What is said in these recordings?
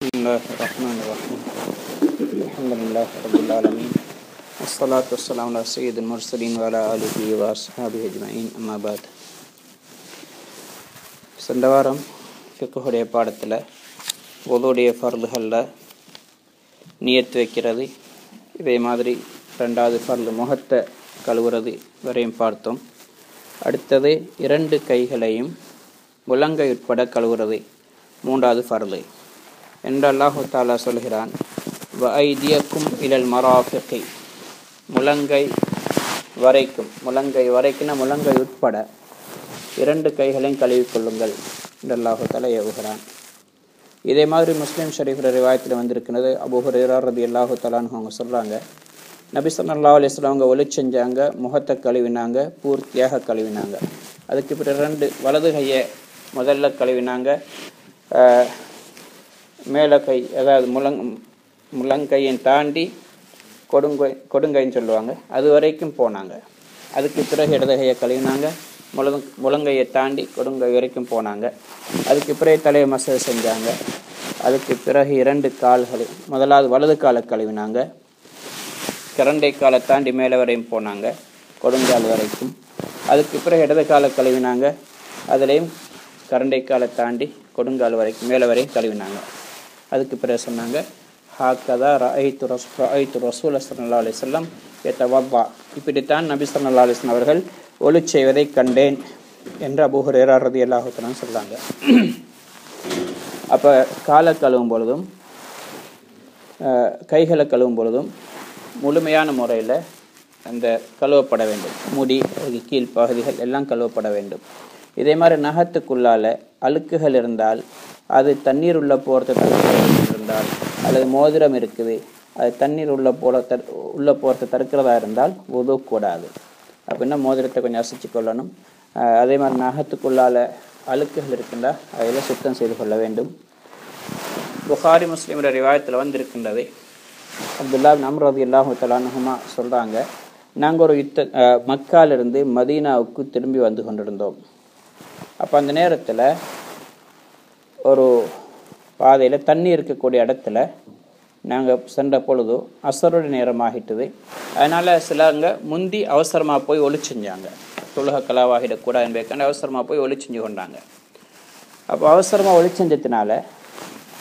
بسم الله الرحمن الرحيم الحمد لله رب العالمين والصلاة والسلام على سيد المرسلين وعلى آله وأصحابه أجمعين أما بعد. சென்ற வாரம் ஃபிக்ஹுடைய பாடத்தில் வுதுவுடைய ஃபர்துகளில் நியத் வைக்கிறது, இதே மாதிரி ரெண்டாவது ஃபர்து முகத்தை கழுவுறது வரையும் பார்த்தோம். அடுத்தது இரண்டு கைகளையும் முழங்கை உட்பட கழுவுறது மூன்றாவது ஃபர்து என்று அல்லாஹு தாலா சொல்கிறான். வஐதியக்கும் இலல் மராஃபிகி, முழங்கை வரைக்கும்னா முழங்கை உட்பட இரண்டு கைகளையும் கழுவிக்கொள்ளுங்கள் என்று அல்லாஹு தாலா ஏவுகிறான். இதே மாதிரி முஸ்லீம் ஷரீஃப் ரிவாயத்தில் வந்திருக்கிறது. அபூ ஹுரைரா ரலியல்லாஹு தஆலான்னு அவங்க சொல்கிறாங்க, நபி ஸல்லல்லாஹு அலைஹி வஸல்லம் அவங்க ஒளி செஞ்சாங்க, முகத்தை கழுவினாங்க, பூர்த்தியாக கழுவினாங்க. அதுக்கு பிறகு ரெண்டு வலது கையை முதல்ல கழுவினாங்க, மேலே கை அதாவது முழங்கையை தாண்டி கொடுங்கைன்னு சொல்லுவாங்க, அது வரைக்கும் போனாங்க. அதுக்கு பிறகு இடது கையை கழுவினாங்க, முழங்கையை தாண்டி கொடுங்கை வரைக்கும் போனாங்க. அதுக்கு பிறகு தலையை மசாஜ் செஞ்சாங்க. அதுக்கு பிறகு இரண்டு கால்களை முதலாவது வலது காலை கழுவினாங்க, கரண்டை காலை தாண்டி மேலே வரையும் போனாங்க கொடுங்கால் வரைக்கும். அதுக்கு பிறகு இடது காலை கழுவினாங்க, அதுலேயும் கரண்டை காலை தாண்டி கொடுங்கால் வரைக்கும் மேலே வரையும் கழுவினாங்க. அதுக்கு பிறகு சொன்னாங்க, ஹாக்கதா ரஐத்து ரசூல ஸல்லல்லாஹு அலைஹி வஸல்லம் யதவவ்வா, இப்படித்தான் நபி ஸல்லல்லாஹு அலைஹி வஸல்லம் அவர்கள் ஒளி செய்வதை கண்டேன் என்று அபூ ஹுரைரா ரலியல்லாஹு தஆலா சொல்கிறாங்க. அப்போ காலை கழுவும் பொழுதும் கைகளை கழுவும் பொழுதும் முழுமையான முறையில் அந்த கழுவப்பட வேண்டும். முடி கீழ்ப்பகுதிகள் எல்லாம் கழுவப்பட வேண்டும். இதே மாதிரி நகத்துக்குள்ளால் அழுக்குகள் இருந்தால், அது தண்ணீர் உள்ள போகிறத இருந்தால், அல்லது மோதிரம் இருக்குது அது தண்ணீர் உள்ள போகிறத தடுக்கிறதா இருந்தால் வுது கூடாது. அப்படின்னா மோதிரத்தை கொஞ்சம் அசைச்சு கொள்ளணும். அதே மாதிரி நகத்துக்குள்ளால் அழுக்குகள் இருக்குண்டா அதில் சுத்தம் செய்து கொள்ள வேண்டும். புகாரி முஸ்லீம் ரிவாயத்தில் வந்திருக்கின்றது. அப்துல்லா பின் அம்ர் ரலியல்லாஹு தஆலா அன்ஹுமா சொல்கிறாங்க, நாங்கள் ஒரு மக்காலிருந்து மதீனாவுக்கு திரும்பி வந்து கொண்டிருந்தோம். அப்போ அந்த நேரத்தில் ஒரு பாதையில் தண்ணி இருக்கக்கூடிய இடத்துல நாங்கள் சென்ற பொழுது அசருடைய நேரமாகிட்டது. அதனால் சிலங்க முந்தி அவசரமாக போய் ஒளி செஞ்சாங்க, தொழுகை கலாவாகிடக்கூடாது என்பதற்கான அவசரமாக போய் ஒளி செஞ்சு கொண்டாங்க. அப்போ அவசரமாக ஒளி செஞ்சதுனால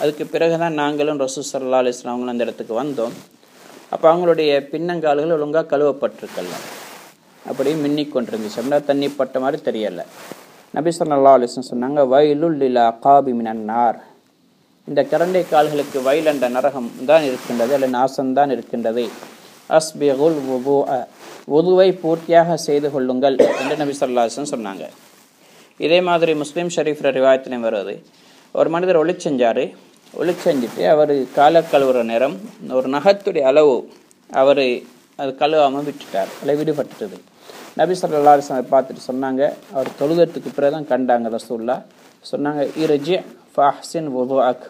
அதுக்கு பிறகு தான் நாங்களும் ரசூல் ஸல்லல்லாஹு அலைஹி வஸல்லம் அவங்களும் அந்த இடத்துக்கு வந்தோம். அப்போ அவங்களுடைய பின்னங்கால்கள் ஒழுங்காக கழுவப்பட்டிருக்கல, அப்படியே மின்னிக் கொண்டிருந்துச்சு. அப்படின்னா தண்ணி பட்ட மாதிரி தெரியலை. நபி ஸல்லல்லாஹு அலைஹி வஸல்லம் சொன்னாங்க, வயலுல் லில் அகாபி மினன் நார், இந்த கரண்டை கால்களுக்கு வயல் என்ற நரகம் தான் இருக்கின்றது, அல்லது நாசம்தான் இருக்கின்றது. அஸ்பிகுல் வுதுவை பூர்த்தியாக செய்து கொள்ளுங்கள் என்று நபி ஸல்லல்லாஹு அலைஹி வஸல்லம் சொன்னாங்க. இதே மாதிரி முஸ்லீம் ஷரீஃப் ரிவாயத்திலையும் வருவது, ஒரு மனிதர் ஒளி செஞ்சுட்டு அவர் காலை கழுவுற நேரம் ஒரு நகத்துடைய அளவு அவர் அது கழுவாமல் விட்டுட்டார், அல்லது விடுபட்டுட்டது. நபி ஸல்லல்லாஹு அலைஹி வஸல்லம் பார்த்துட்டு சொன்னாங்க, அவர் தொழுகிறதுக்கு பிறகு தான் கண்டாங்க ரசூலுல்லாஹ். சொன்னாங்க, இர்ஜி ஃபஹ்சின் வுதுஅக்,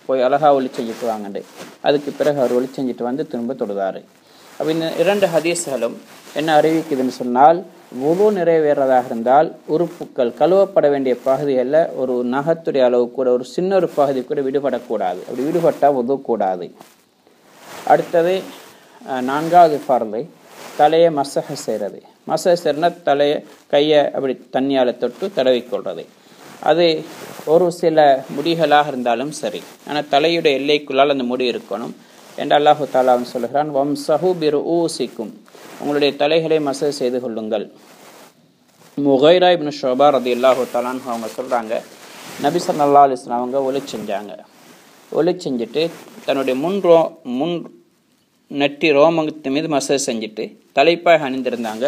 போய் அழகா ஒளி செஞ்சுட்டு வாங்கண்டு. அதுக்கு பிறகு அவர் ஒளி செஞ்சுட்டு வந்து திரும்ப தொழுதாரு. அப்போ இந்த இரண்டு ஹதீஸ்களும் என்ன அறிவிக்குதுன்னு சொன்னால், வுது நிறைவேறதாக இருந்தால் உறுப்புக்கள் கழுவப்பட வேண்டிய பகுதிகளில் ஒரு நகத்துடைய அளவு கூட ஒரு சின்ன ஒரு பகுதி கூட விடுபடக்கூடாது. அப்படி விடுபட்டால் வுது கூடாது. அடுத்தது நான்காவது ஃபர்து தலையை மசஹ செய்கிறது. மசஹ செய்யறதுனா கையை அப்படி தண்ணியால் தொட்டு தடவிக்கொள்வது. அது ஒரு சில முடிகளாக இருந்தாலும் சரி, ஆனால் தலையுடைய எல்லைக்குள்ளால் அந்த முடி இருக்கணும் என்று அல்லாஹு தஆலா சொல்கிறான். வம்சஹு பிருஊசிக்கும், உங்களுடைய தலைகளை மசஹ் செய்து கொள்ளுங்கள். முகைரா இப்னு ஷுபா ரலியல்லாஹு தஆலா அவங்க சொல்கிறாங்க, நபி ஸல்லல்லாஹு அலைஹி வஸல்லம் அவங்க ஒளி செஞ்சுட்டு தன்னுடைய முன் நெட்டி ரோமத்து மீது மசேஜ் செஞ்சுட்டு தலைப்பாக அணிந்திருந்தாங்க.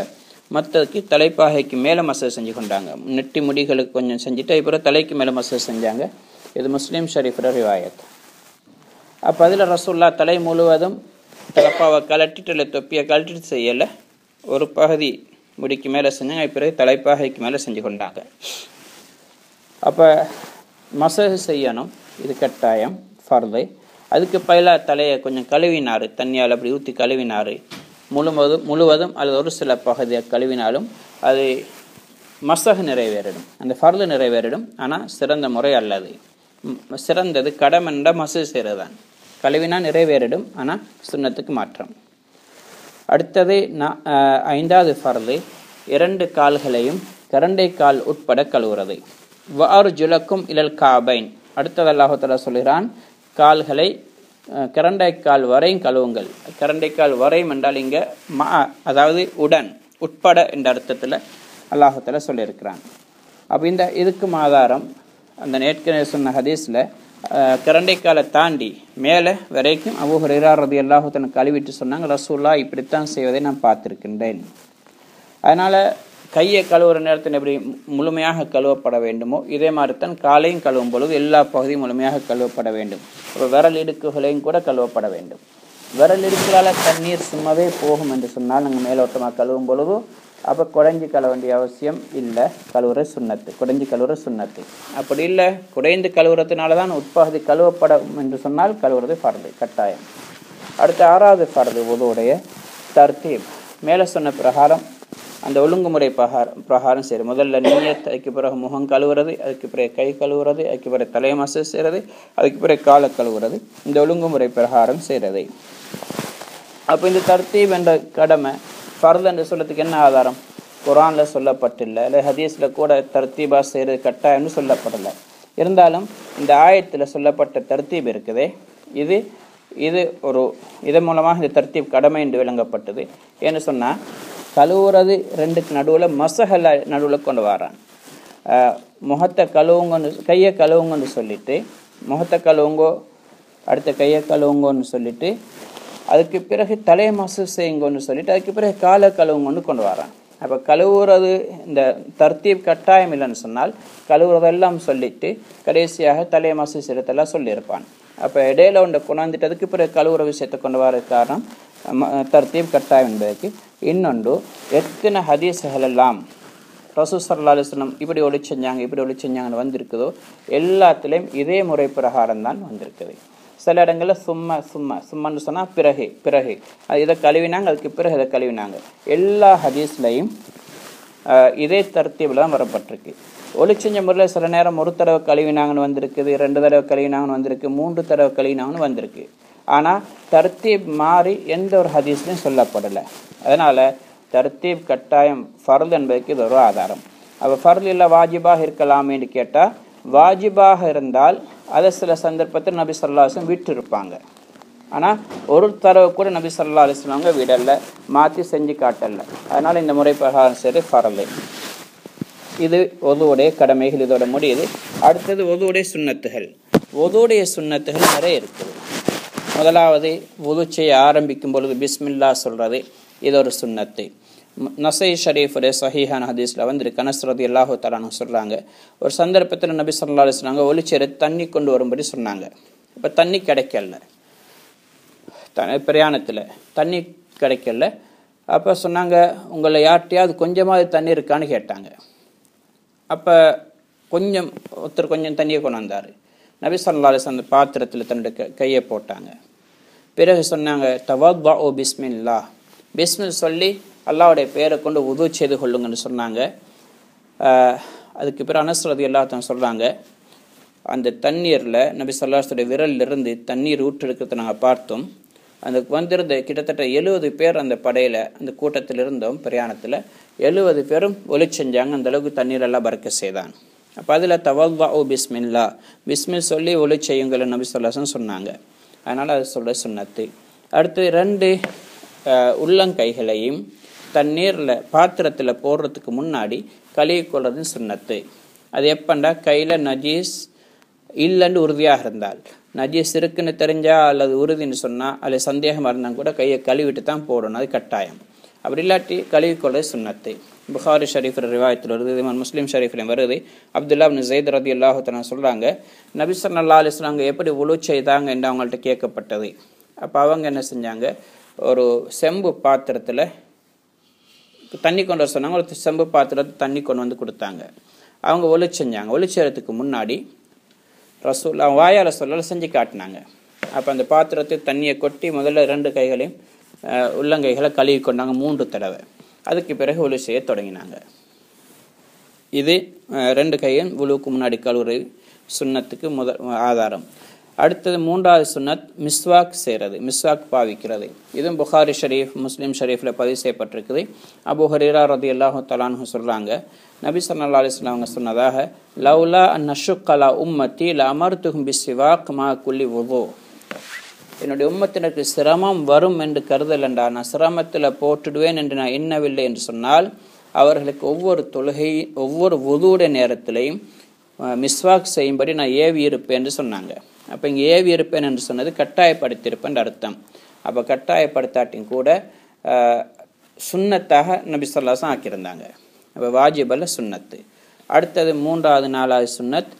மற்றதுக்கு தலைப்பாகைக்கு மேலே மசேஜ் செஞ்சு கொண்டாங்க. நெட்டி முடிகளுக்கு கொஞ்சம் செஞ்சுட்டு அதுக்கப்புறம் தலைக்கு மேலே மசேஜ் செஞ்சாங்க. இது முஸ்லீம் ஷரீஃபோட ரிவாயத். அப்போ அதில் ரசூலுல்லாஹ் தலை முழுவதும் தலப்பாவை கலட்டிட்டு இல்லை தொப்பியை கலட்டிட்டு செய்யலை, ஒரு பகுதி முடிக்கு மேலே செஞ்சாங்க, பிறகு தலைப்பாகைக்கு மேலே செஞ்சு கொண்டாங்க. அப்போ மசேஜ் செய்யணும், இது கட்டாயம் ஃபர்து. அதுக்கு பயிலாக தலையை கொஞ்சம் கழுவினார், தண்ணியால் அப்படி ஊற்றி கழுவினார். முழுவதும் அல்லது ஒரு சில பகுதியை கழுவினாலும் அது மசஹ் நிறைவேறிடும், அந்த ஃபர்து நிறைவேறிடும். ஆனால் சிறந்த முறை அல்லது சிறந்தது கடமென்ற மசூல் செய்கிறது தான். கழுவினா நிறைவேறிடும், ஆனால் சுன்னத்துக்கு மாற்றம். அடுத்தது 5வது ஃபர்து, 2 கால்களையும் கரண்டை கால் உட்பட கழுவுறது. வஅர்ஜுலக்கும் இலல் காபைன். அடுத்தது அல்லாஹ் தஆலா சொல்கிறான், கால்களை கரண்டைக்கால் வரையும் கழுவுங்கள். கரண்டைக்கால் வரையும் என்றால் இங்கே அதாவது உடன் உட்பட என்ற அர்த்தத்தில் அல்லாஹ் தஆலா சொல்லியிருக்கிறான். அப்போ இதுக்கும் ஆதாரம் அந்த நேற்கனவே சொன்ன ஹதீஸில் கரண்டைக்காலை தாண்டி மேலே வரைக்கும் அபூ ஹுரைரா ரலியல்லாஹு தஆலா கழுவிட்டு சொன்னாங்க, ரசூலுல்லாஹ் இப்படித்தான் செய்வதை நான் பார்த்துருக்கின்றேன். அதனால் கையை கழுவுற நேரத்தில் எப்படி முழுமையாக கழுவப்பட வேண்டுமோ இதே மாதிரி தான் காலையும் கழுவும் பொழுது எல்லா பகுதியும் முழுமையாக கழுவப்பட வேண்டும். இப்போ விரல் இடுக்குகளையும் கூட கழுவப்பட வேண்டும். விரல் இடுக்களால் தண்ணீர் சும்மாவே போகும் என்று சொன்னால் நாங்கள் மேலோட்டமாக கழுவும் பொழுது அப்போ குடைஞ்சி கழுவ வேண்டிய அவசியம் இல்லை. கழுவுற சுன்னத்து, குடைஞ்சி கழுவுற சுன்னத்து. அப்படி இல்லை, குடைந்து கழுவுறதுனால தான் உட்பகுதி கழுவப்படும் என்று சொன்னால் கழுவுறது ஃபர்து கட்டாயம். அடுத்த 6வது ஃபர்து வுதுவுடைய தர்தீப். மேலே சொன்ன பிரகாரம் அந்த ஒழுங்குமுறை பிரகாரம் சரி, முதல்ல நியத், அதுக்கு பிறகு முகம் கழுவுறது, அதுக்கு பிறகு கை கழுவுறது, அதுக்கு பிறகு தலையை மசாஜ் செய்கிறது, அதுக்கு பிறகு காலை கழுவுறது, இந்த ஒழுங்குமுறை பிரகாரம் செய்கிறது. அப்போ இந்த தர்தீப் என்ற கடமை ஃபர்து என்று சொல்றதுக்கு என்ன ஆதாரம்? குர்ஆனில் சொல்லப்பட்டில்லை, இல்லை ஹதீஸில் கூட தர்தீபா செய்கிறது கட்டாயம்னு சொல்லப்படலை. இருந்தாலும் இந்த ஆயத்தில் சொல்லப்பட்ட தர்தீப் இருக்குதே, இதன் மூலமாக இந்த தர்தீப் கடமை என்று விளங்கப்பட்டது. ஏன்னு சொன்னால் கழுவுறது 2க்கு நடுவில் மசஹல நடுவில் கொண்டு வரான். முகத்தை கழுவுங்கன்னு, கையை கழுவுங்கன்னு சொல்லிட்டு முகத்தை கழுவுங்கோ, அடுத்த கையை கழுவுங்கன்னு சொல்லிட்டு அதுக்கு பிறகு தலையை மசூல் செய்யுங்கன்னு சொல்லிட்டு அதுக்கு பிறகு காலை கழுவுங்கன்னு கொண்டு வரான். அப்போ கழுவுறது இந்த தர்தீப் கட்டாயம் இல்லைன்னு சொன்னால் கழுவுறதெல்லாம் சொல்லிட்டு கடைசியாக தலையை மசூல் செய்யறதெல்லாம் சொல்லியிருப்பான். அப்போ இடையில ஒன்றை கொண்டாந்துட்டு அதுக்கு பிறகு கழுவுற விஷயத்தை கொண்டு வர காரணம் தர்தீப் கட்டாயம் என்பதற்கு. இன்னொன்று, எத்தனை ஹதீஸ்கள் எல்லாம் ரசூல் ஸல்லல்லாஹு அலைஹி வஸல்லம் இப்படி ஒளி செஞ்சாங்கன்னு வந்திருக்குதோ எல்லாத்துலேயும் இதே முறை பிரகாரம் தான் வந்திருக்குது. சில இடங்களில் சும்மன்னு சொன்னால் பிறகு இதை கழுவினாங்க, அதுக்கு பிறகு இதை கழுவினாங்க. எல்லா ஹதீஸ்லையும் இதே தர்தீபில் தான் வரப்பட்டிருக்கு. ஒளி செஞ்ச முறையில் சில நேரம் 1 தடவை கழுவினாங்கன்னு வந்திருக்குது, 2 தடவை கழுவினாங்கன்னு வந்திருக்கு, 3 தடவை கழுவினாங்கன்னு வந்திருக்கு. ஆனால் தர்தீப் மாறி எந்த ஒரு ஹதீஸ்லையும் சொல்லப்படலை. அதனால் தர்தீப் கட்டாயம் ஃபர்து என்பதற்கு இது ஒரு ஆதாரம். அப்போ ஃபர்து இல்லை வாஜிபாக இருக்கலாமேன்னு கேட்டால், வாஜிபாக இருந்தால் அதை சில சந்தர்ப்பத்தில் நபி ஸல்லல்லாஹு அலைஹி வஸல்லம் விட்டு இருப்பாங்க. ஆனால் ஒரு தடவை கூட நபி ஸல்லல்லாஹு அலைஹி வஸல்லம் விடலை, மாற்றி செஞ்சு காட்டலை. அதனால் இந்த முறை பிரகாரம் சரி ஃபர்து. இது ஒதுவுடைய கடமைகள், இதோட முடியுது. அடுத்தது ஒதுவுடைய சுன்னத்துகள். ஒதுவுடைய சுன்னத்துகள் நிறைய இருக்குது. முதலாவது, வுது செய்ய ஆரம்பிக்கும் பொழுது பிஸ்மில்லா சொல்கிறது, இது ஒரு சுன்னத்து. நசை ஷரீஃபுடைய சஹீஹான ஹதீஸில் வந்திருக்கு. அனஸ் ரலியல்லாஹு தஆலா அன்ஹு சொல்கிறாங்க, ஒரு சந்தர்ப்பத்தில் நபி ஸல்லல்லாஹு அலைஹி வஸல்லம் ஒளிச்சேர தண்ணி கொண்டு வரும்படி சொன்னாங்க. இப்போ தண்ணி கிடைக்கல, பிரயாணத்தில் தண்ணி கிடைக்கல. அப்போ சொன்னாங்க, உங்களை யார்கிட்டையாவது கொஞ்சமாவது தண்ணி இருக்கான்னு கேட்டாங்க. அப்போ ஒருத்தர் கொஞ்சம் தண்ணியை கொண்டு வந்தார். நபி ஸல்லல்லாஹு அலைஹி வஸல்லம் அந்த பாத்திரத்தில் தன்னுடைய கையை போட்டாங்க. பிறகு சொன்னாங்க, தவத்தஉ பிஸ்மில்லா, பிஸ்மில் சொல்லி அல்லாஹ்வுடைய பெயரை கொண்டு வுது செய்து கொள்ளுங்கன்னு சொன்னாங்க. அதுக்கு பிறகு அனஸ் ரலியல்லாஹு தஆலா சொல்கிறாங்க, அந்த தண்ணீரில் நபி ஸல்லல்லாஹு அலைஹி வஸல்லம் விரலிலிருந்து தண்ணீர் ஊற்றெடுக்கிறத நாங்கள் பார்த்தோம். அந்த வந்திருந்த கிட்டத்தட்ட 70 பேர் அந்த படையில், அந்த கூட்டத்தில் இருந்தோம். பிரயாணத்தில் 70 பேரும் ஒளி செஞ்சாங்க. அந்த அளவுக்கு தண்ணீரெல்லாம் பறக்க செய்தான். அப்போ அதில் தவத்தஉ பிஸ்மில்லா, பிஸ்மில் சொல்லி ஒளி செய்யுங்கள் நபி ஸல்லல்லாஹு அலைஹி வஸல்லம் சொன்னாங்க. அதனால் அது சொல்கிற சுன்னத்து. அடுத்து 2 உள்ளங்கைகளையும் தண்ணீரில் பாத்திரத்தில் போடுறதுக்கு முன்னாடி கழுவி கொள்வது சுன்னத்து. அது எப்பண்டா கையில் நஜீஸ் இல்லைன்னு உறுதியாக இருந்தால், நஜீஸ் இருக்குன்னு தெரிஞ்சால் அல்லது உறுதின்னு சொன்னால் அல்லது சந்தேகமாக இருந்தால் கூட கையை கழுவிட்டு தான் போடணும், அது கட்டாயம். அப்படி இல்லாட்டி கழுவிக்கொள்வது சுன்னத்து. புகாரி ஷரீஃப் ரிவாயத்தில் வருது, முஸ்லீம் ஷரீஃப்லையும் வருது. அப்துல்லா இப்னு ஸைத் ரலியல்லாஹு தஆலா சொல்கிறாங்க, நபி ஸல்லல்லாஹு அலைஹி வஸல்லம் எப்படி வுது செய்தாங்க என்று அவங்கள்ட்ட கேட்கப்பட்டது. அப்போ அவங்க என்ன செஞ்சாங்க, ஒரு செம்பு பாத்திரத்தில் தண்ணி கொண்டு வர சொன்னாங்க. ஒரு செம்பு பாத்திரத்தில் தண்ணி கொண்டு வந்து கொடுத்தாங்க. அவங்க ஒளி செஞ்சாங்க. ஒளி செய்கிறதுக்கு முன்னாடி ரசூல் வாயால் சொல்ல செஞ்சு காட்டினாங்க. அப்போ அந்த பாத்திரத்தை தண்ணியை கொட்டி முதல்ல 2 கைகளையும் உள்ளங்கைகளை கழுவி கொண்டாங்க 3 தடவை. அதுக்கு பிறகு ஒளி செய்ய தொடங்கினாங்க. இது 2 கையும் வுலுவுக்கு முன்னாடி கழுவுறது. சுன்னத்துக்கு ஆதாரம். அடுத்தது மூன்றாவது சுன்னத் மிஸ்வாக் செய்கிறது, மிஸ்வாக் பாவிக்கிறது. இதுவும் புகாரி ஷரீஃப், முஸ்லீம் ஷரீஃபில் பதிவு செய்யப்பட்டிருக்குது. அபூ ஹுரைரா ரலியல்லாஹு தஆலா அன்ஹு சொல்கிறாங்க, நபி ஸல்லல்லாஹு அலைஹி வஸல்லம் அவங்க சொன்னதாக, லவ்லா அன் அஷுக்க அலா உம்மத்தி லஅமர்துஹும் பிஸ்ஸிவாக் மா குல்லி வுது. என்னுடைய உம்மத்தினருக்கு சிரமம் வரும் என்று கருதல் என்றால், நான் சிரமத்தில் போட்டுடுவேன் என்று நான் எண்ணவில்லை என்று சொன்னால், அவர்களுக்கு ஒவ்வொரு தொழுகை ஒவ்வொரு வுதுவுடைய நேரத்திலையும் மிஸ்வாக் செய்யும்படி நான் ஏவி இருப்பேன் என்று சொன்னாங்க. அப்போ இங்கே ஏவி இருப்பேன் என்று சொன்னது கட்டாயப்படுத்தியிருப்பேன் அர்த்தம். அப்போ கட்டாயப்படுத்தாட்டியும் கூட சுன்னத்தாக நபி ஸல்லல்லாஹு அலைஹி வஸல்லம் ஆக்கியிருந்தாங்க. அப்போ வாஜிபல்ல சுன்னத்து. அடுத்தது மூன்றாவது நாலாவது சுன்னத்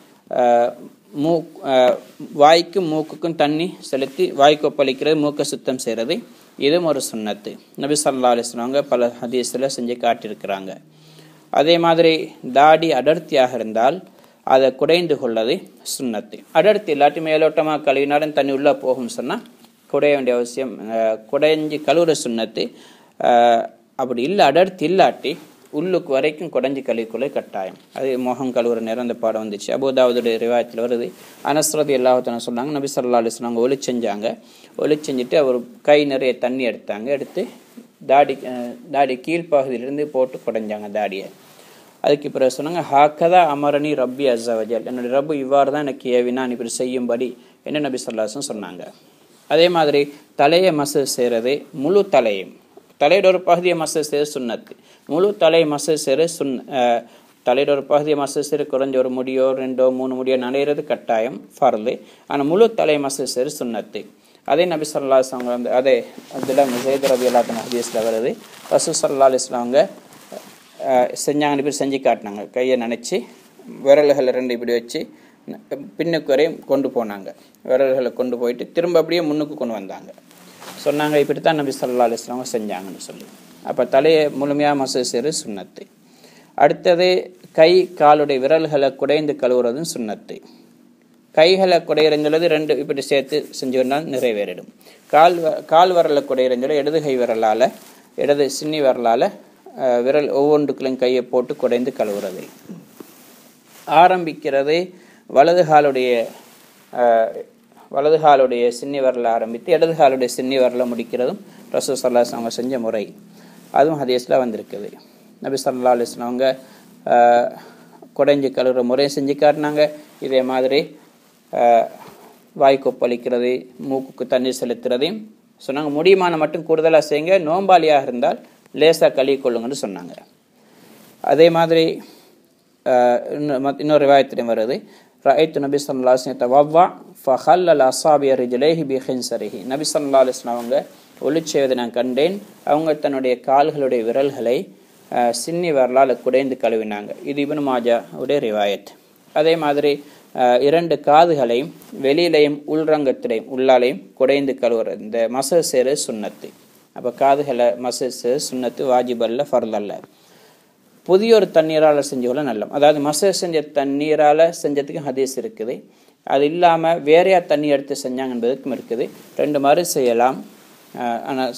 வாய்க்கும் மூக்குக்கும் தண்ணி செலுத்தி வாய் கொப்பளிக்கிறது, மூக்கை சுத்தம் செய்கிறது. இதுவும் ஒரு சுன்னத்து. நபி ஸல்லல்லாஹு அலைஹி வஸல்லம் பல ஹதீஸில் செஞ்சு காட்டியிருக்கிறாங்க. அதே மாதிரி தாடி அடர்த்தியாக இருந்தால் அதை குடைந்து கொள்ளது சுன்னத்து. அடர்த்தி இல்லாட்டி மேலோட்டமாக கழுவினாலும் தண்ணி உள்ளே போகும்னு சொன்னால் குடைய வேண்டிய அவசியம், குடைஞ்சி கழுவுற சுன்னத்து. அப்படி இல்லை, அடர்த்தி இல்லாட்டி உள்ளுக்கு வரைக்கும் குடைஞ்சி கழுவிக்கொள்ள கட்டாயம். அது முகம் கழுவுற நேரம் அந்த பாடம் வந்துச்சு. அபூதாவுடைய ரிவாயத்தில் வருது. அனஸ் ரலியல்லாஹு தஆலா சொன்னாங்க, நபி ஸல்லல்லாஹு அலைஹி வஸல்லம் ஒளி செஞ்சாங்க. ஒளி செஞ்சுட்டு அவர் கை நிறைய தண்ணி எடுத்தாங்க. எடுத்து தாடி கீழ்ப்பகுதியிலிருந்து போட்டு குடைஞ்சாங்க தாடியை. அதுக்கு பிறகு சொன்னாங்க, ஹாக்கதா அமரணி ரப்பி அஸ்ஸ வஜல், என்னுடைய ரப்பு இவ்வாறு தான் எனக்கு ஏவினான் இப்படி செய்யும்படி என்ன நபி ஸல்லல்லாஹு அலைஹி வஸல்லம் சொன்னாங்க. அதே மாதிரி தலையை மசஜ் செய்கிறது, முழு தலையும், தலையோட ஒரு பகுதியை மசஜ் செய்கிறது சுன்னத்து. முழு தலையை மசஜ் செய்கிறது தலையோட ஒரு பகுதியை மசஜ் செய்கிறது குறைஞ்ச ஒரு முடியோ 2-3 முடியோ நனைகிறது கட்டாயம் ஃபர்து. ஆனால் முழு தலையை மசஜ் செய்கிறது சுன்னத்து. அதே நபி ஸல்லல்லாஹு அலைஹி வஸல்லம் அதே அப்துல்லாஹ் இப்னு ஸைத் ரலியல்லாஹு அன்ஹு ஹதீஸ்ல வருது, ரசூல் ஸல்லல்லாஹு அலைஹி வஸல்லம் செஞ்சாங்க, பேர் செஞ்சு காட்டினாங்க. கையை நினச்சி விரல்களை 2 இப்படி வச்சு பின்னுக்கு வரையும் கொண்டு போனாங்க. விரல்களை கொண்டு போயிட்டு திரும்ப அப்படியே முன்னுக்கு கொண்டு வந்தாங்க. சொன்னாங்க, இப்படி தான் நபி ஸல்லல்லாஹு அலைஹி வஸல்லம் செஞ்சாங்கன்னு சொல்லி. அப்போ தலையை முழுமையாக மசஜ் செய்கிறது சுன்னத்து. அடுத்தது கை காலுடைய விரல்களை குடைந்து கழுவுறதும் சுன்னத்து. கைகளை குடையிறஞ்சொல்லது 2 இப்படி சேர்த்து செஞ்சு வந்தால் நிறைவேறிடும். கால் விரலை குடையிறஞ்சொல்ல இடது கை விரலால், இடது சின்னி விரலால் விரல் ஒவ்வொன்றுக்குள்ளும் கையை போட்டு குடைந்து கழுவுறது. ஆரம்பிக்கிறது வலது காலுடைய சின்னி விரலை ஆரம்பித்து இடது காலுடைய சின்னி விரலை முடிக்கிறதும் ரசூல் ஸல்லல்லாஹு அலைஹி வஸல்லம் செஞ்ச முறை. அதுவும் ஹதீஸில் வந்திருக்குது. நபி ஸல்லல்லாஹு அலைஹி வஸல்லம் குடைஞ்சி கழுவுற முறையை செஞ்சு காட்டினாங்க. இதே மாதிரி வாய் கொப்பளிக்கிறது, மூக்குக்கு தண்ணீர் செலுத்துறதையும் சொன்னாங்க. முடியுமான மட்டும் கூடுதலாக செய்யுங்க, நோம்பாளியாக இருந்தால் லேசாக கழுவி கொள்ளுங்கன்னு சொன்னாங்க. அதே மாதிரி இன்னொரு ரிவாயத்திலையும் வருது, ரஅய்து நபி ஸல்லல்லாஹு அலைஹி வஸல்லம் தவவ்வா ஃபஹல்லல் அஸாபிய ரிஜ்லைஹி பிஹின்ஸரிஹி. நபி ஸல்லல்லாஹு அலைஹி வஸல்லம் அவங்க ஒளி செய்வதை நான் கண்டேன். அவங்க தன்னுடைய கால்களுடைய விரல்களை சின்னி விரலால் குடைந்து கழுவினாங்க. இது இப்னு மாஜா உடைய ரிவாயத். அதே மாதிரி 2 காதுகளையும் வெளியிலையும் உள்ரங்கத்திலையும் உள்ளாலையும் குடைந்து கழுவுறது, இந்த மசஜ் செய்கிறது சுன்னத்து. அப்போ காதுகளை மசஜ் செய்கிறது சுன்னத்து, வாஜிபல்ல ஃபர்தல்ல. புதிய ஒரு தண்ணீரால் செஞ்சவங்கள நல்லம், அதாவது மசஜ் செஞ்ச தண்ணீரால் செஞ்சதுக்கும் ஹதீஸ் இருக்குது. அது இல்லாமல் வேறையா தண்ணி எடுத்து செஞ்சாங்க என்பதுக்கும் இருக்குது. 2 மாதிரி செய்யலாம். ஆனால்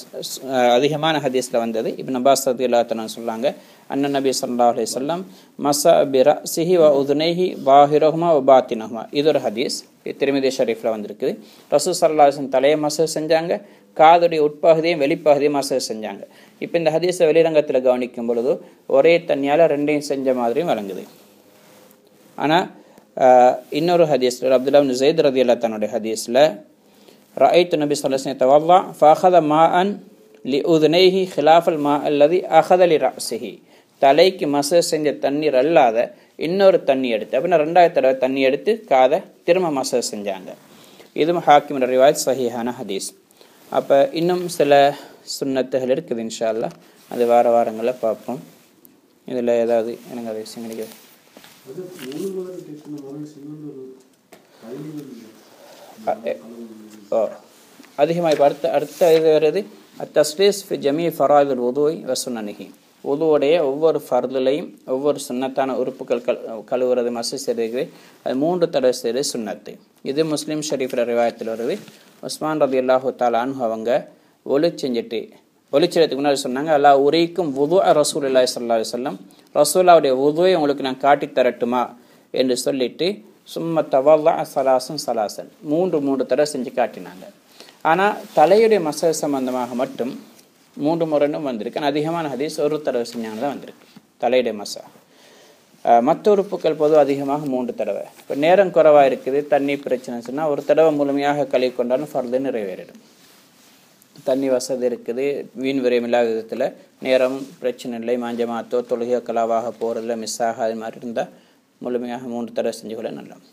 அதிகமான ஹதீஸில் வந்தது இப்னு அப்பாஸ் ரலியல்லாஹு அன்ஹு சொன்னாங்க, அண்ணன் நபி ஸல்லல்லாஹு அலைஹி வஸல்லம் மஸா பிரஸிஹி வ உதுனைஹி வாஹிரஹுமா வ பாத்தினஹுமா. இது ஒரு ஹதீஸ் திர்மிதி ஷரீஃபில் வந்திருக்குது. ரசூல் ஸல்லல்லாஹு அலைஹி வஸல்லம் தலையை மசஜ் செஞ்சாங்க, காதுடைய உட்பகுதியும் வெளிப்பகுதியும் மசஜ் செஞ்சாங்க. இப்போ இந்த ஹதீஸை வெளிரங்கத்தில் கவனிக்கும் பொழுது ஒரே தண்ணியால் 2ஐயும் செஞ்ச மாதிரியும் வழங்குது. ஆனால் இன்னொரு ஹதீஸில் அப்துல்லாஹ் இப்னு ஸைத் ரலியல்லாஹு அன்ஹு ஹதீஸில் ரஅய்து நபி ஸல்லல்லாஹு அலைஹி வஸல்லம் தவவ்வா ஃபஅഖذ மாஅன் லிஉذنைஹி خிலாஃபல் மா அல்லதி அഖذ லிரஸிஹி. தலைக்கு மசஜ் செஞ்ச தண்ணீர் அல்லாத இன்னொரு தண்ணி எடுத்து, அப்படின்னா 2வது தடவை தண்ணி எடுத்து காதை திரும்ப மசஜ் செஞ்சாங்க. இதுவும் ஹாக்கிம் ரிவாயத் சஹீஹான ஹதீஸ். அப்போ இன்னும் சில சுன்னத்துகள் இருக்குது இன்ஷா அல்லாஹ், அது வாரங்களில் பார்ப்போம். இதில் ஏதாவது எனக்கு அது விஷயம் கிடைக்குது. அதிகமாக இப்போ அடுத்த இது வருது அத்தஸ்லீஸ் ஃபி ஜமீ ஃபராயிதுல் வுதுஇ வ சுன்னனிஹி. வுதுவுடைய ஒவ்வொரு ஃபர்துலையும் ஒவ்வொரு சுன்னத்தான உறுப்புகள் கழுவுறது மசஜ் செய்கிறது, அது 3 தடவை செய்கிறது சுன்னத்து. இது முஸ்லீம் ஷரீஃபில் ரிவாயத்தில் வருது. உஸ்மான் ரலியல்லாஹு தஆலா அன்ஹு அவங்க ஒளிச்சதுக்கு முன்னாடி சொன்னாங்க, அல்லா உரைக்கும் வுதுஅ ரசூலுல்லாஹி ஸல்லல்லாஹு அலைஹி வஸல்லம், ரசூலுல்லாஹ்வுடைய வுதுவை உங்களுக்கு நான் காட்டி தரட்டுமா என்று சொல்லிட்டு சும்ம தவல்லா சலாசன் மூன்று தடவை செஞ்சு காட்டினாங்க. ஆனால் தலையுடைய மசா சம்பந்தமாக மட்டும் 3 முறைன்னு வந்திருக்கு. அதிகமான ஹதீஸ் ஒரு தடவை செஞ்சாங்க தான் வந்திருக்கு தலையுடைய மசா. மற்ற உறுப்புகள் பொதுவாக அதிகமாக 3 தடவை. இப்போ நேரம் குறைவாக இருக்குது, தண்ணி பிரச்சனை சொன்னால் ஒரு தடவை முழுமையாக கழுவி கொண்டாலும் ஃபர்து நிறைவேறிடும். தண்ணி வசதி இருக்குது, வீண் விரயம் இல்லாத விதத்தில் நேரம் பிரச்சனை இல்லை, மாஞ்சமாத்தோ தொழுகை கலாவாக போகிறதுல மிஸ் ஆகாத மாதிரி இருந்தால் முழுமையாக 3 தடவை செஞ்சுக்கொள்ள நல்லது.